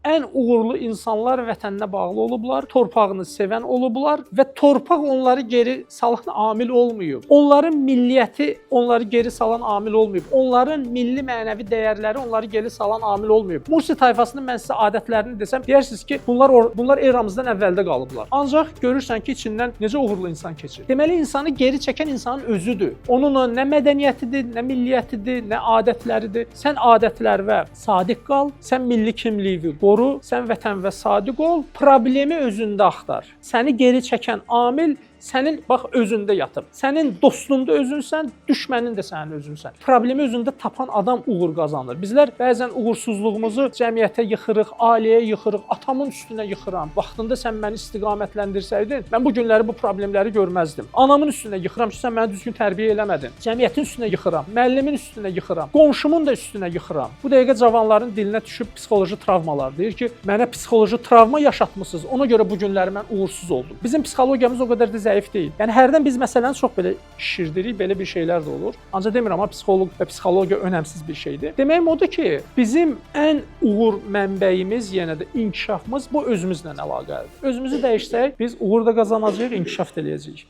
ən uğurlu insanlar vətəninə bağlı olublar, torpağını sevən olublar və torpaq onları geri salan amil olmayıb. Onların milliyyəti onları geri salan amil olmayıb. Onların milli mənəvi dəyərləri onları geri salan amil olmayıb. Mursi tayfasının mən sizə adətlərini desəm, deyirsiniz ki, bunlar eramızdan əvvəldə qalıblar. Ancaq görürsən ki, içindən necə uğurlu insan keçir. Deməli, insanı geri çəkən insanın özüdür. Onun nə mədəniyyətidir, nə milliyyətidir, nə adətləridir. Sən adətlərə sadiq qal, sən milli kimliyini qoru, sən vətənə sadiq ol, problemi özündə axtar. Səni geri çəkən amil sənin bax özündə yatıb. Sənin dostun da özünsən, düşmənin də sənin özünsən. Problemi özündə tapan adam uğur qazanır. Bizlər bəzən uğursuzluğumuzu cəmiyyətə yıxırıq, ailəyə yıxırıq, atamın üstünə yıxıram. Vaxtında sən məni istiqamətləndirsəydin, mən bu günləri bu problemləri görməzdim. Anamın üstünə yıxıram ki, sən məni düzgün tərbiyə eləmədin. Cəmiyyətin üstünə yıxıram, müəllimin üstünə yıxıram, qonşumun da üstünə yıxıram. Bu dəqiqə cavanların dilinə düşüb psixoloji travmalar. Deyir ki, mənə psixoloji travma yaşatmısınız. Ona görə bu günləri mən uğursuz oldum. Bizim psixologiyamız o qədər də zəif deyil. Yəni hərdən biz məsələni çox belə şişirdirik, belə bir şeylər də olur. Ancaq demirəm, amma psixoloq və psixologiya önəmsiz bir şeydir. Deməyim odur ki, bizim ən uğur mənbəyimiz, yenə də inkişafımız bu özümüzlə əlaqəlidir. Özümüzü dəyişsək, biz uğur da qazanacağıq, inkişaf da eləyəcəyik.